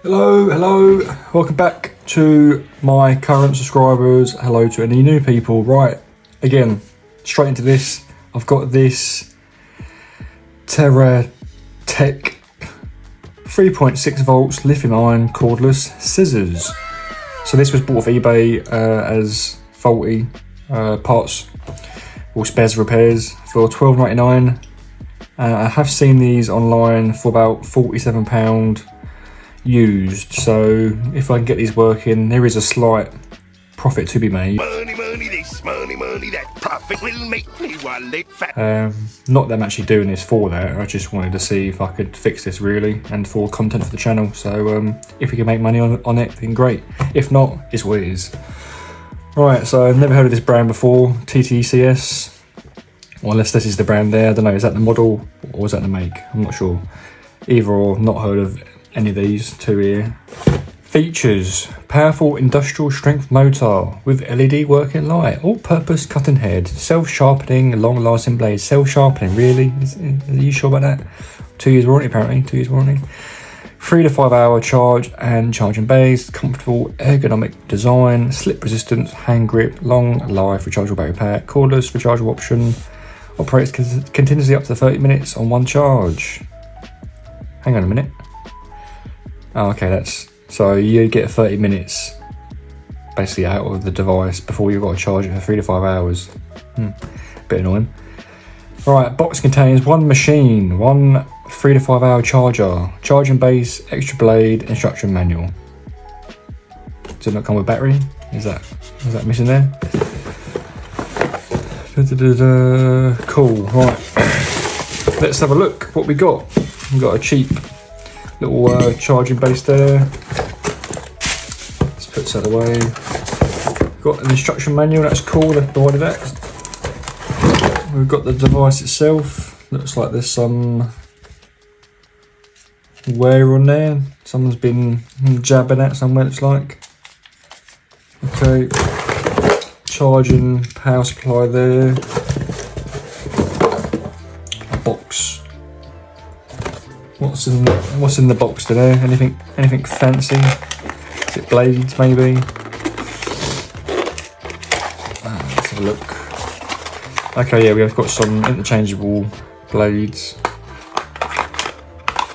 Hello, welcome back to my current subscribers. Hello to any new people. Right, again, straight into this. I've got this Terra Tech 3.6 volts lithium ion cordless scissors. So this was bought off eBay as faulty parts or spares repairs for £12.99. I have seen these online for about £47 used, so if I can get these working, there is a slight profit to be made. Money, this, money, that profit will make me wallet fat. Not that I'm actually doing this for that, I just wanted to see if I could fix this really, and for content for the channel, so if we can make money on it, then great. If not, it's what it is. Right, so I've never heard of this brand before, TTCS, or unless this is the brand there, I don't know, is that the model, or is that the make? I'm not sure. Either or, not heard of any of these two here. Features: powerful industrial strength motor with LED working light, all-purpose cutting head, self-sharpening, long-lasting blades. Self-sharpening, really? Are you sure about that? 2 years warranty apparently, 2 years warranty. 3 to 5 hour charge and charging bays, comfortable ergonomic design, slip resistance, hand grip, long life rechargeable battery pack, cordless rechargeable option, operates continuously up to 30 minutes on one charge. Hang on a minute. Oh, okay, that's so you get 30 minutes basically out of the device before you've got to charge it for 3 to 5 hours. Bit annoying. Right, box contains one machine, one 3 to 5 hour charger, charging base, extra blade, instruction manual. Does it not come with battery? Is that missing there? Cool. Right, let's have a look what we got. We've got a cheap little charging base there. Let's put that away. Got an instruction manual, that's cool, they've provided that. We've got the device itself. Looks like there's some wear on there. Someone's been jabbing at somewhere, looks like. Okay, charging power supply there. A box. What's in the box today? Anything fancy? Is it blades maybe? Let's have a look. Okay, yeah, we have got some interchangeable blades.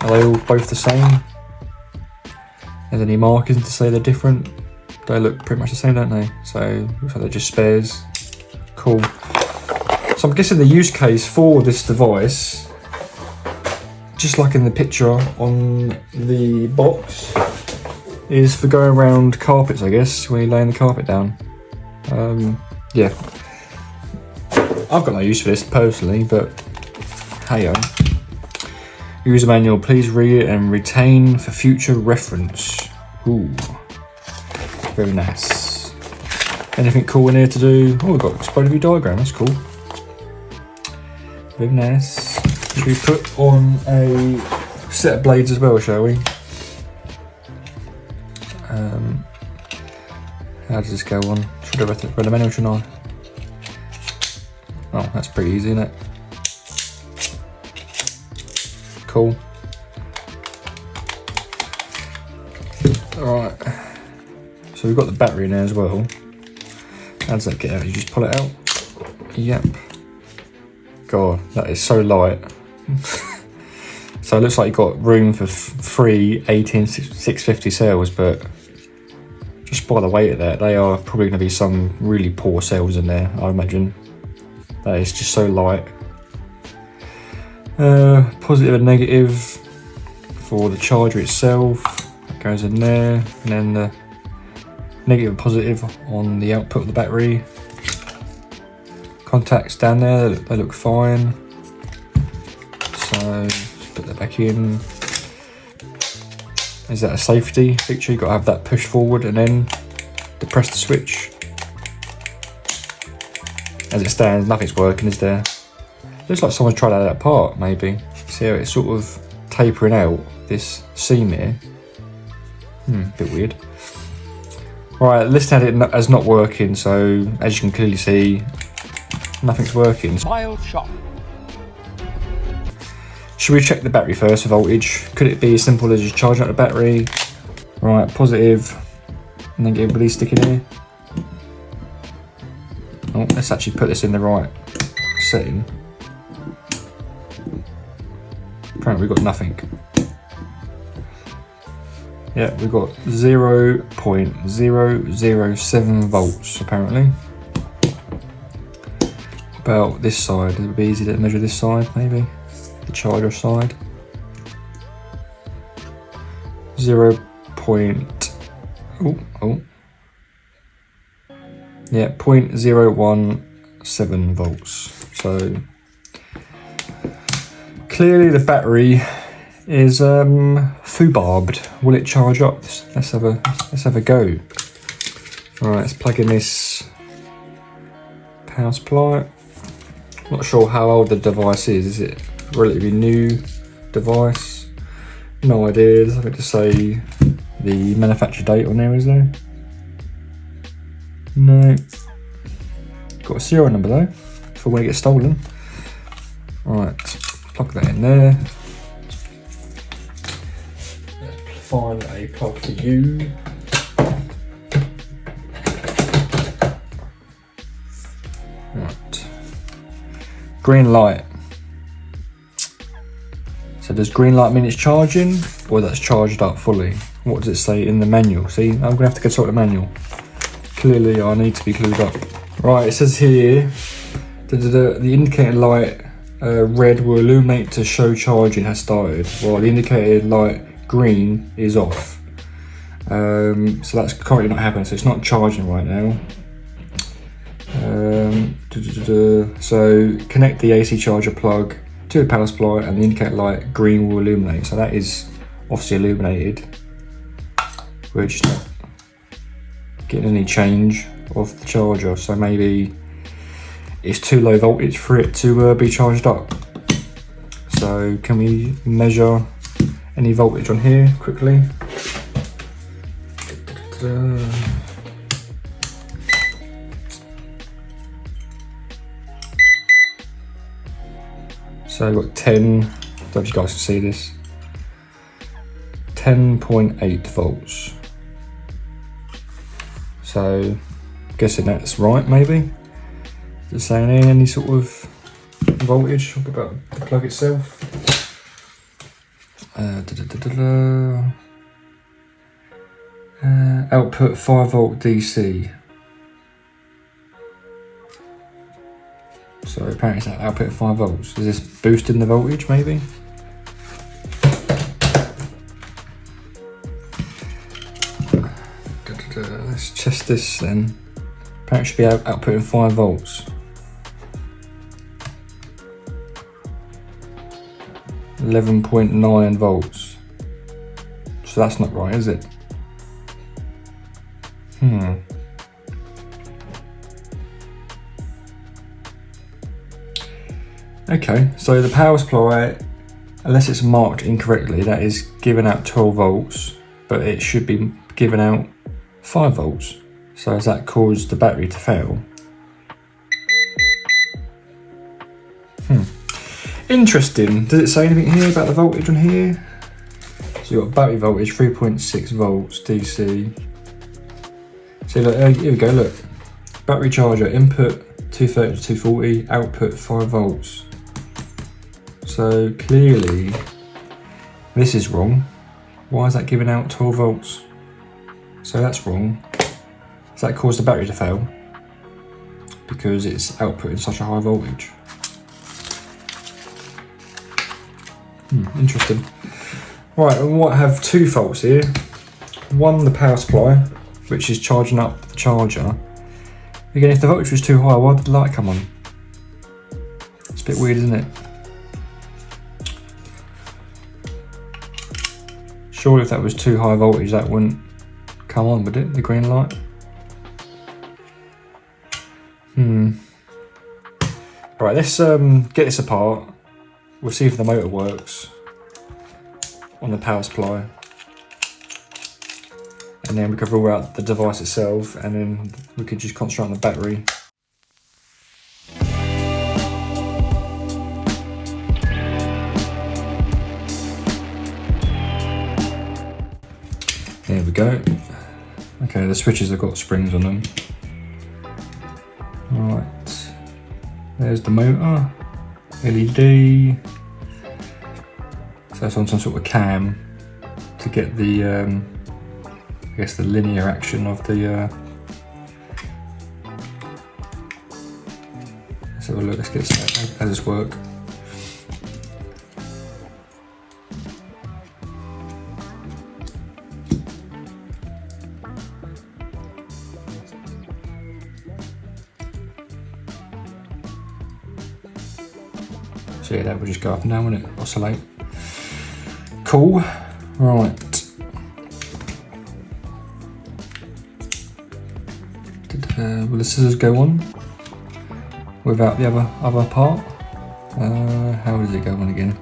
Are they all both the same? There's any markings to say they're different? They look pretty much the same, don't they? So looks like they're just spares. Cool. So I'm guessing the use case for this device, just like in the picture on the box, is for going around carpets, I guess, when you're laying the carpet down. Yeah. I've got no use for this personally, but hey, user manual, please read it and retain for future reference. Ooh, very nice. Anything cool in here to do? Oh, we've got exploded view diagram, that's cool. Very nice. Should we put on a set of blades as well, shall we? How does this go on? Should I read the manual, shouldn't I? Oh, that's pretty easy, isn't it? Cool. Alright. So we've got the battery in there as well. How does that get out? You just pull it out? Yep. God, that is so light. So it looks like you've got room for 3 18650 cells, but just by the weight of that, they are probably going to be some really poor cells in there, I imagine. That is just so light. Positive and negative for the charger itself. That goes in there, and then the negative and positive on the output of the battery. Contacts down there, they look fine. So just put that back in. Is that a safety feature? You've got to have that push forward and then depress the switch. As it stands, nothing's working, is there? Looks like someone's tried that apart, maybe. See how it's sort of tapering out, this seam here. Bit weird. Right, listed it as not working, so as you can clearly see, nothing's working. Mild shock. Should we check the battery first for voltage? Could it be as simple as just charging up the battery, Right, positive, and then get a release stick in here. Oh, let's actually put this in the right setting. Apparently we've got nothing. Yeah, we've got 0.007 volts apparently. About this side, it would be easy to measure this side maybe, the charger side. 0.017 volts. So clearly the battery is foobarbed. Will it charge up? Let's have a go. Alright, let's plug in this power supply. Not sure how old the device is. Is it a relatively new device? No idea. There's nothing to say the manufacture date on there, is there? No. Got a serial number though, for when it gets stolen. Alright, plug that in there. Let's find a plug for you. Right. Green light. So does green light mean it's charging, or that's charged up fully? What does it say in the manual? See, I'm gonna have to consult the manual. Clearly I need to be clued up. Right, it says here, the indicator light red will illuminate to show charging has started, while the indicator light green is off. So that's currently not happening, so it's not charging right now. So connect the AC charger plug to the power supply and the indicator light green will illuminate. So that is obviously illuminated. We're just not getting any change of the charger, so maybe it's too low voltage for it to be charged up. So can we measure any voltage on here quickly? So I've got 10, I don't know if you guys can see this, 10.8 volts. So I'm guessing that's right maybe. Is it saying any sort of voltage about the plug itself? Output 5 volt DC. So apparently it's output 5 volts. Is this boosting the voltage maybe? Let's test this then. Apparently it should be outputting 5 volts. 11.9 volts. So that's not right, is it? Okay, so the power supply, unless it's marked incorrectly, that is giving out 12 volts, but it should be giving out 5 volts. So has that caused the battery to fail? Interesting. Does it say anything here about the voltage on here? So you've got battery voltage 3.6 volts DC. So look, here we go, look. Battery charger, input 230 to 240, output 5 volts. So clearly this is wrong. Why is that giving out 12 volts? So that's wrong. Does that cause the battery to fail? Because it's outputting such a high voltage. Interesting. Right, and what have 2 faults here. One, the power supply, which is charging up the charger. Again, if the voltage was too high, why did the light come on? It's a bit weird, isn't it? Surely if that was too high voltage, that wouldn't come on, would it? The green light? Right, let's get this apart. We'll see if the motor works on the power supply. And then we can rule out the device itself, and then we could just concentrate on the battery. There we go. Okay, the switches have got springs on them. Right, there's the motor, LED. So it's on some sort of cam to get the, I guess the linear action of the, let's have a look, let's get this, how does this work? So yeah, that will just go up and down, won't it? Oscillate. Cool. Right. Will the scissors go on without the other part? How does it go on again?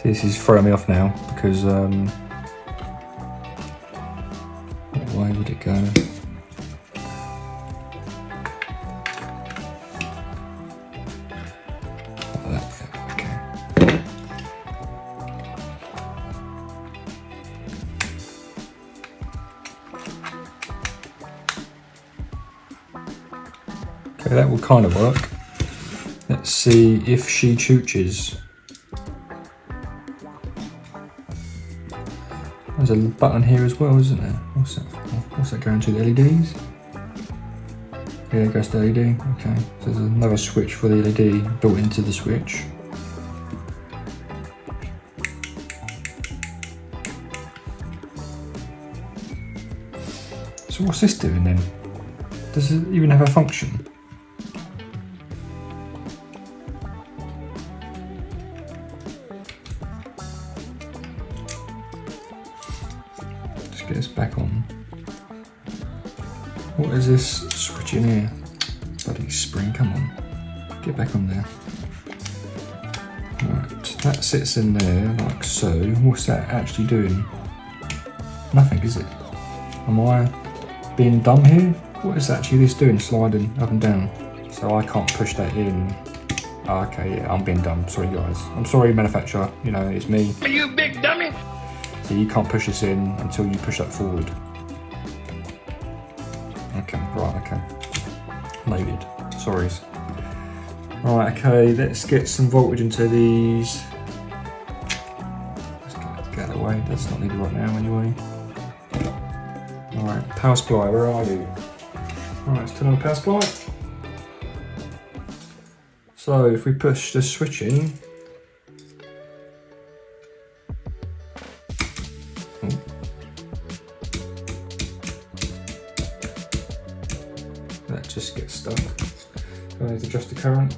See, this is throwing me off now because why would it go? Okay, that will kind of work. Let's see if she chooches. There's a button here as well, isn't there? What's that? What's that going to? The LEDs? Yeah, there goes the LED. Okay, so there's another switch for the LED built into the switch. So what's this doing then? Does it even have a function? Let's get this back on. What is this switch in here? Bloody spring, come on. Get back on there. Right, that sits in there like so. What's that actually doing? Nothing, is it? Am I being dumb here? What is actually this doing, sliding up and down? So I can't push that in. Oh, okay, yeah, I'm being dumb. Sorry, guys. I'm sorry, manufacturer. You know, it's me. Are you big dummy? So you can't push this in until you push that forward. Okay, right, okay. Loaded. Sorries. Right, okay, let's get some voltage into these. Let's get that away. That's not needed right now, anyway. Alright, power supply, where are you? Alright, let's turn on the power supply. So if we push the switch in, that just gets stuck. I need to adjust the current.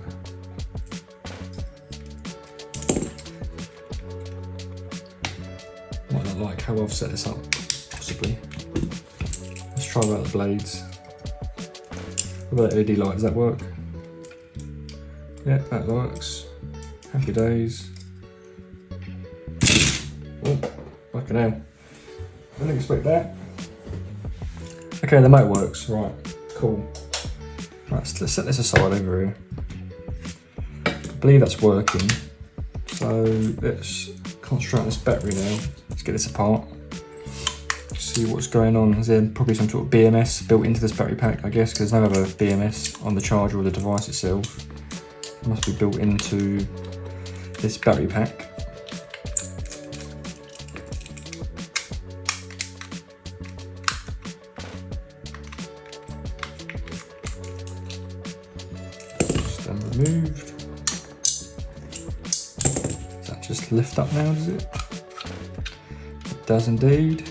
Might not like how I've set this up, possibly. Let's try about the blades. What about the LED light, does that work? Yeah, that works. Happy days. Oh, fucking hell. I didn't expect that. Okay, the motor works, right, cool. Right, let's set this aside over here. I believe that's working. So let's concentrate on this battery now. Let's get this apart. See what's going on. Is there probably some sort of BMS built into this battery pack, I guess, because there's no other BMS on the charger or the device itself. It must be built into this battery pack. Just removed. Does that just lift up now, does it? It does indeed.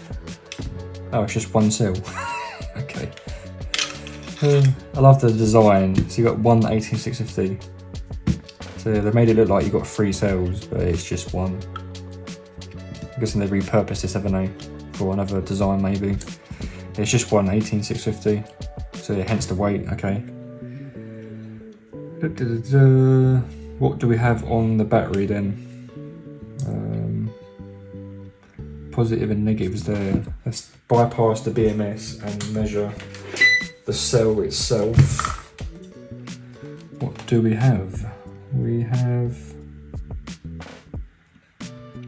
Oh, it's just one cell. Okay. I love the design. So you got one 18650. So they made it look like you got 3 cells, but it's just one. I'm guessing they repurposed this, haven't they, for another design maybe. It's just one 18650. So yeah, hence the weight. Okay. What do we have on the battery then? Positive and negatives there. Let's bypass the BMS and measure the cell itself. What do we have? We have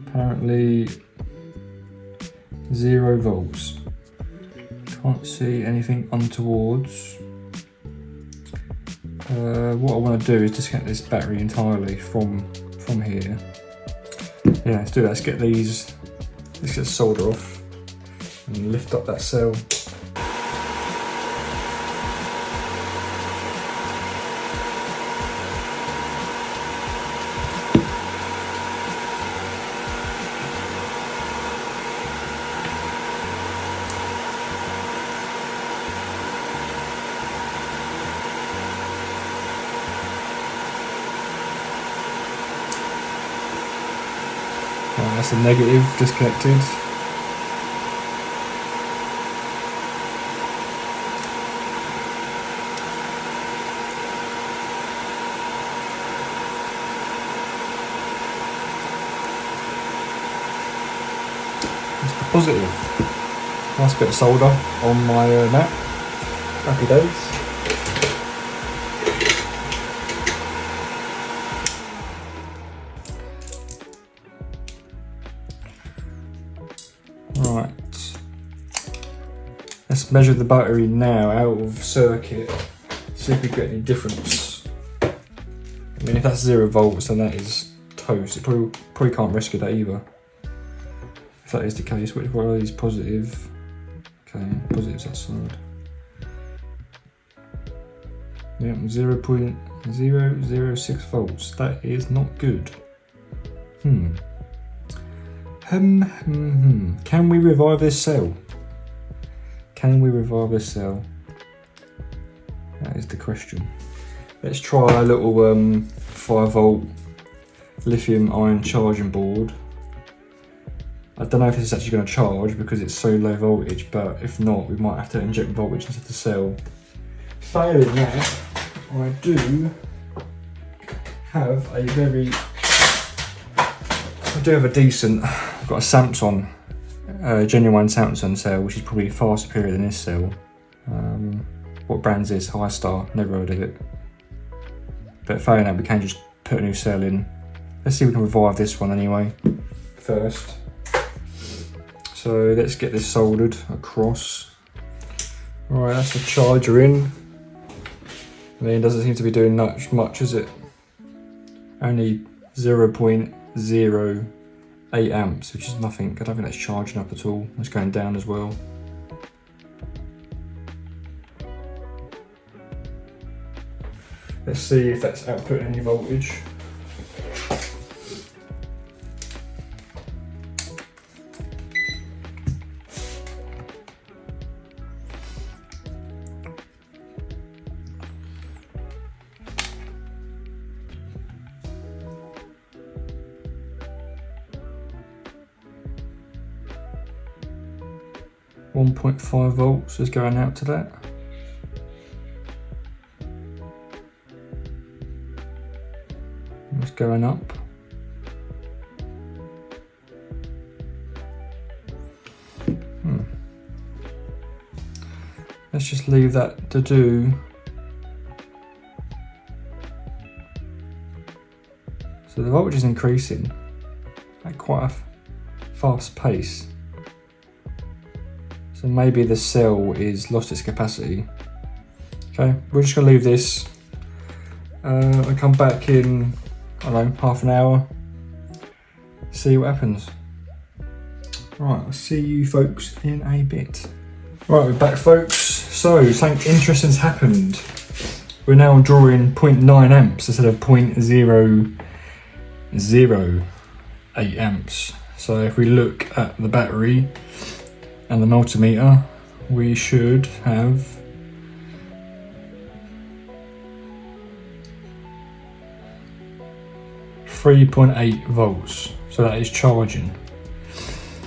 apparently 0 volts. Can't see anything untowards. What I want to do is disconnect this battery entirely from here. Yeah, let's do that. Let's get the solder off and lift up that cell. Right, that's the negative disconnected. That's the positive. Nice bit of solder on my map. Happy days. Right, let's measure the battery now out of circuit, see if we get any difference. I mean, if that's 0 volts, then that is toast. It probably can't rescue that either. If that is the case, which one are these positive? Okay, positives that side. Yeah, 0.006 volts. That is not good. Can we revive this cell? Can we revive this cell? That is the question. Let's try a little 5 volt lithium ion charging board. I don't know if this is actually going to charge because it's so low voltage, but if not, we might have to inject voltage into the cell. Failing that, I do have a decent, I've got a Samsung, genuine Samsung cell, which is probably far superior than this cell. What brand's this? High Star, never heard of it. But failing that, we can just put a new cell in. Let's see if we can revive this one anyway, first. So let's get this soldered across. Alright, that's the charger in. I mean, it doesn't seem to be doing much, is it? Only 0.08 amps, which is nothing. I don't think that's charging up at all. It's going down as well. Let's see if that's outputting any voltage. .5 volts is going out to that. It's going up. Let's just leave that to do. So the voltage is increasing at quite a fast pace. So maybe the cell is lost its capacity. Okay, we're just gonna leave this. I'll come back in, I don't know, half an hour. See what happens. Right, I'll see you folks in a bit. Right, we're back folks. So, something interesting has happened. We're now drawing 0.9 amps instead of 0.008 amps. So if we look at the battery and the multimeter, we should have 3.8 volts. So that is charging.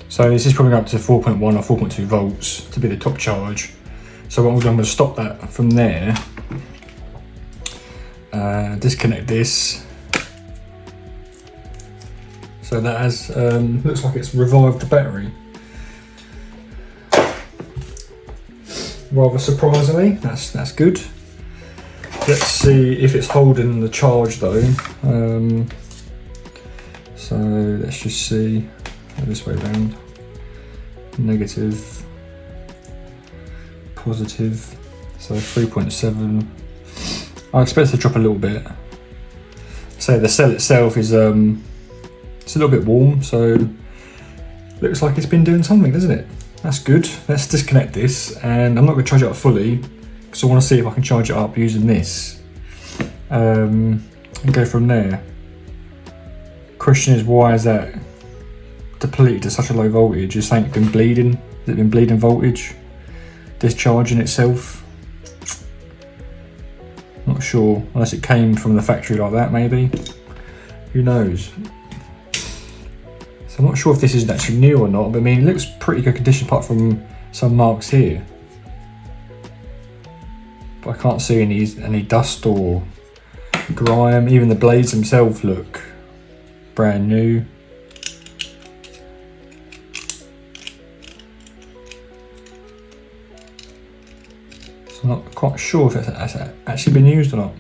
So this is probably up to 4.1 or 4.2 volts to be the top charge. So what I'm going to stop that from there. Disconnect this. So that has looks like it's revived the battery. Rather surprisingly, that's good. Let's see if it's holding the charge though. So let's just see this way around. Negative. positive, so 3.7. I expect it to drop a little bit. So the cell itself is it's a little bit warm, so looks like it's been doing something, doesn't it? That's good. Let's disconnect this, and I'm not going to charge it up fully because I want to see if I can charge it up using this and go from there. Question is, why is that depleted to such a low voltage? Is something been bleeding? Has it been bleeding voltage? Discharging itself? Not sure, unless it came from the factory like that, maybe. Who knows? So I'm not sure if this is actually new or not, but I mean, it looks pretty good condition apart from some marks here. But I can't see any dust or grime. Even the blades themselves look brand new. So I'm not quite sure if it's actually been used or not.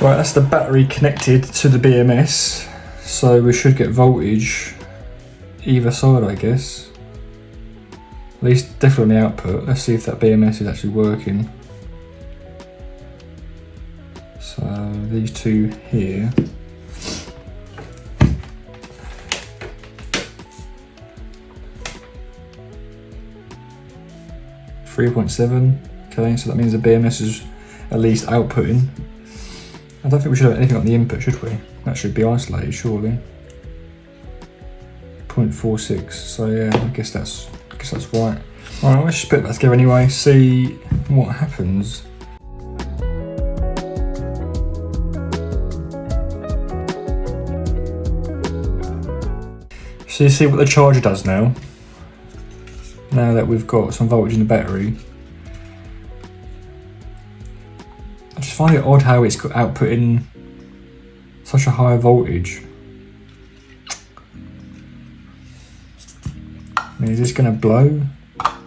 Right, that's the battery connected to the BMS, so we should get voltage either side, I guess. At least definitely on the output. Let's see if that BMS is actually working. So these two here. .7. Okay, so that means the BMS is at least outputting. I don't think we should have anything on the input, should we? That should be isolated, surely. 0.46. So yeah, I guess that's right. Alright, let's just put that together anyway, see what happens. So you see what the charger does now. Now that we've got some voltage in the battery. I just find it odd how it's outputting such a high voltage. I mean, is this going to blow? I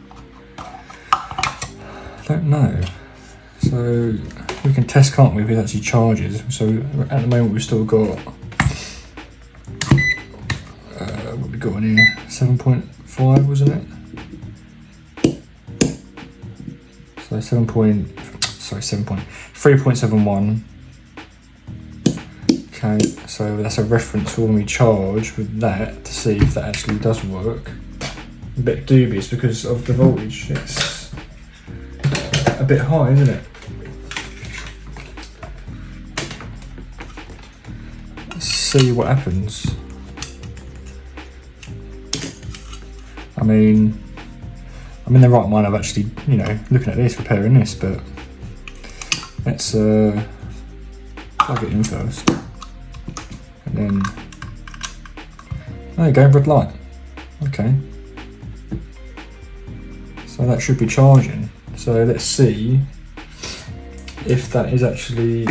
don't know. So we can test, can't we, if it actually charges. So at the moment we've still got what we got in here, 7.5, wasn't it? So 3.71. Okay, so that's a reference for when we charge with that to see if that actually does work. A bit dubious because of the voltage. It's a bit high, isn't it? Let's see what happens. I mean, I'm in the right mind of actually, you know, looking at this, repairing this, but let's plug it in first. And then, there you go, red light. Okay. So that should be charging. So let's see if that is actually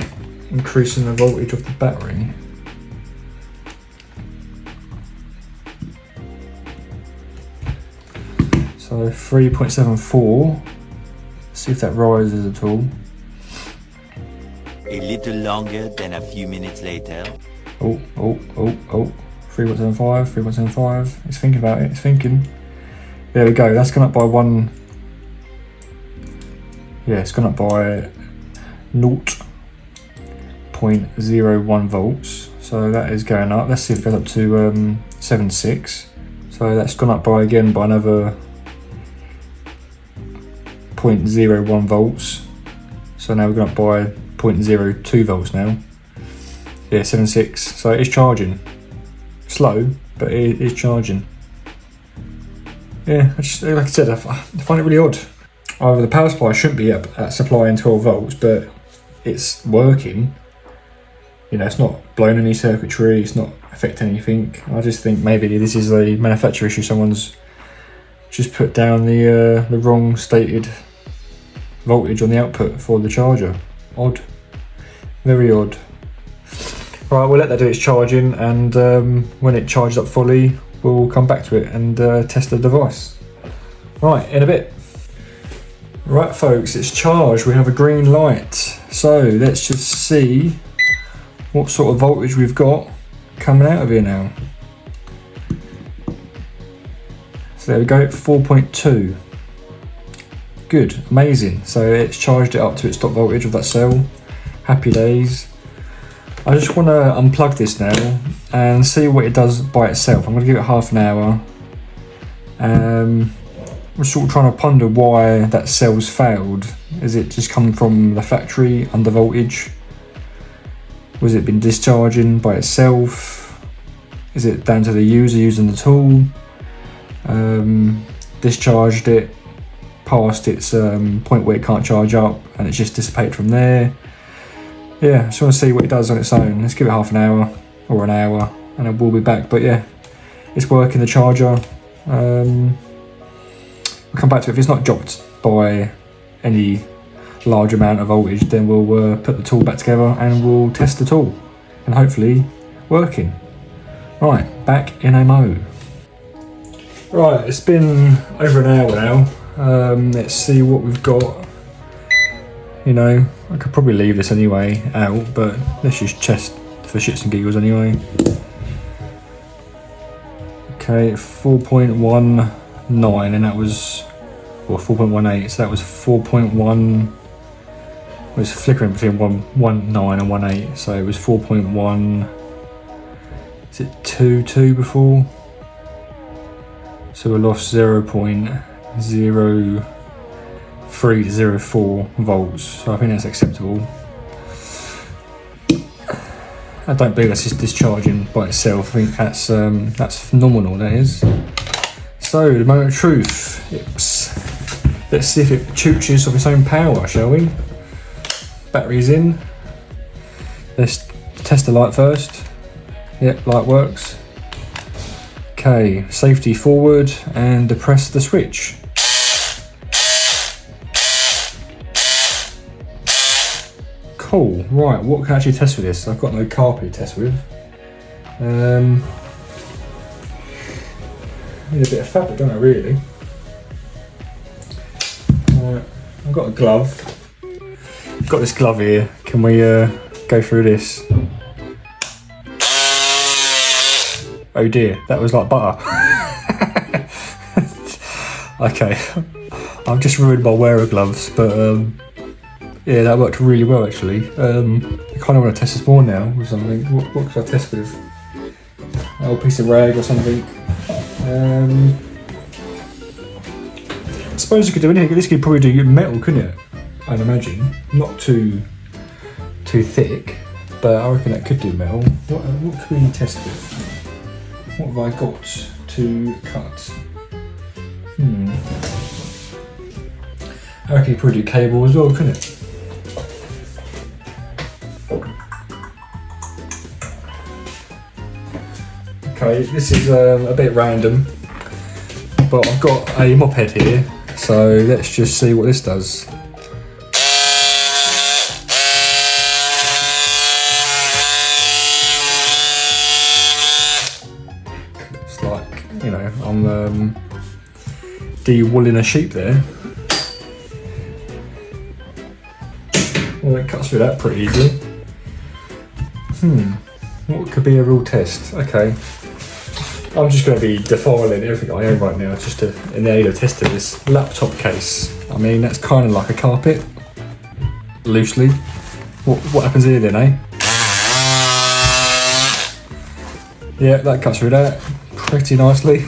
increasing the voltage of the battery. So 3.74. See if that rises at all. A little longer than a few minutes later. Oh. 3.75, 3.75. It's thinking about it, it's thinking. There we go, that's gone up by one. Yeah, it's gone up by 0.01 volts. So that is going up. Let's see if it goes up to 7.6. So that's gone up by another 0.01 volts. So now we're going up by 0.02 volts now. Yeah, 7.6. So it is charging. Slow, but it is charging. Yeah, like I said, I find it really odd. Either the power supply shouldn't be at supplying 12 volts, but it's working. You know, it's not blowing any circuitry, it's not affecting anything. I just think maybe this is a manufacturer issue. Someone's just put down the wrong stated voltage on the output for the charger. Odd. Very odd. Right, we'll let that do its charging, and when it charges up fully, we'll come back to it and test the device. Right, in a bit. Right folks, it's charged, we have a green light. So let's just see what sort of voltage we've got coming out of here now. So there we go, 4.2. Good, amazing. So it's charged it up to its top voltage of that cell. Happy days. I just want to unplug this now and see what it does by itself. I'm going to give it half an hour. I'm sort of trying to ponder why that cell's failed. Is it just coming from the factory under voltage? Was it been discharging by itself? Is it down to the user using the tool? Discharged it past its point where it can't charge up and it's just dissipated from there. Yeah, just want to see what it does on its own. Let's give it half an hour or an hour and then we'll be back. But yeah, it's working, the charger. We'll come back to it. If it's not dropped by any large amount of voltage, then we'll put the tool back together and we'll test the tool and hopefully working. Right, back in a mo. Right, it's been over an hour now. Let's see what we've got. You know, I could probably leave this anyway out, but let's just test for shits and giggles anyway. Okay, 4.19 and that was, or 4.18, so that was 4.1, it was flickering between 1.19 and 1.8, so it was 4.1, is it 2.2 before? So we lost 0.0304 volts, so I think that's acceptable. I don't believe that's just discharging by itself. I think that's phenomenal, that is. So, the moment of truth. Let's see if it chooches of its own power, shall we? Battery's in. Let's test the light first. Yep, light works. Okay, safety forward and depress the switch. Cool, right, what can I actually test with this? I've got no carpet to test with. Need a bit of fabric, don't I, really? I've got a glove. I've got this glove here. Can we go through this? Oh dear, that was like butter. Okay, I've just ruined my wearer gloves, but yeah, that worked really well actually. I kind of want to test this more now with something. What could I test with? An old piece of rag or something. I suppose you could do anything. This could probably do metal, couldn't it? I'd imagine. Not too thick, but I reckon that could do metal. What could we test with? What have I got to cut? I reckon you could probably do cable as well, couldn't it? Okay, this is a bit random, but I've got a mop head here, so let's just see what this does. It's like, you know, I'm de-wooling a sheep there. Well, it cuts through that pretty easily. What could be a real test? Okay. I'm just going to be defiling everything I own right now just in the aid of testing this laptop case. I mean, that's kind of like a carpet, loosely. What happens here then, eh? Yeah, that cuts through that pretty nicely.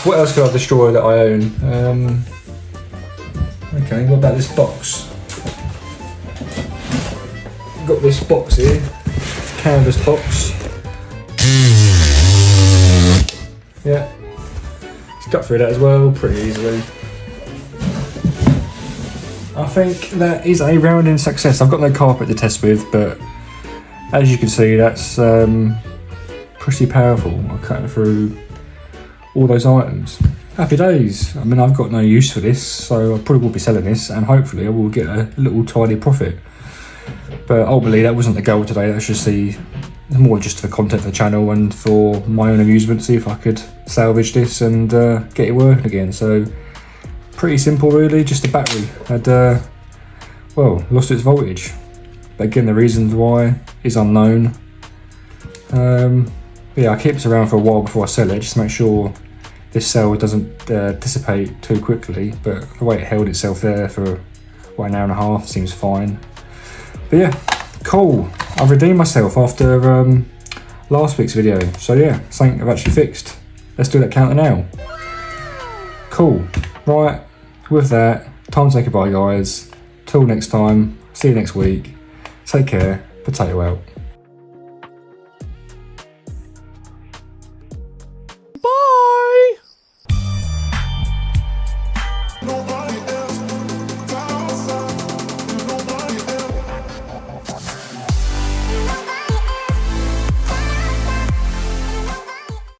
What else can I destroy that I own? Okay, what about this box? Got this box here, canvas box. Yeah, it's cut through that as well, pretty easily. I think that is a rounding success. I've got no carpet to test with, but as you can see, that's pretty powerful. I'm cutting through all those items. Happy days. I mean, I've got no use for this, so I probably will be selling this, and hopefully I will get a little tiny profit. But ultimately, that wasn't the goal today. That's just more just for content for the channel and for my own amusement, see if I could salvage this and get it working again. So pretty simple really, just a battery. Had well, lost its voltage. But again, the reasons why is unknown. But yeah, I keep this around for a while before I sell it, just to make sure this cell doesn't dissipate too quickly. But the way it held itself there for an hour and a half seems fine. But yeah, cool. I've redeemed myself after last week's video. So yeah, something I've actually fixed. Let's do that counter now. Cool. Right, with that, time to say goodbye, guys. Till next time, see you next week. Take care. Potato out.